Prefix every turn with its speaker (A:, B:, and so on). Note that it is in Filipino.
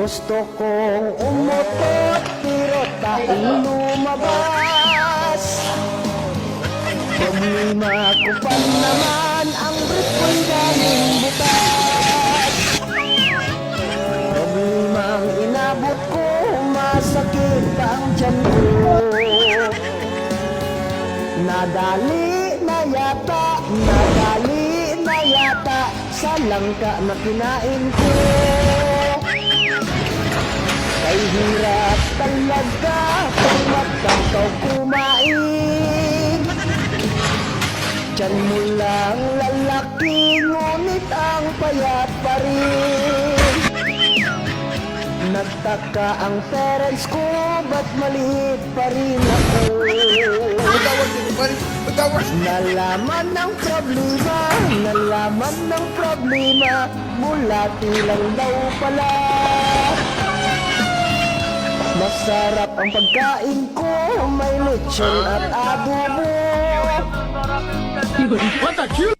A: Gusto kong umutot pero taong lumabas. Problema ko pa naman ang brief ko'y galing butas. Problemang inabot ko, masakit ang tiyan ko. Nadali na yata sa langka na kinain ko. Kay hirap talaga kung magkakaw kumain. Diyan mo lang lalaki, ngunit ang payat pa rin. Nagtaka ang parents ko, ba't maliit pa rin ako? Nalaman ng problema, bulati lang daw pala. Masarap ang pagkain ko, may lechon at adobo.
B: What the cute?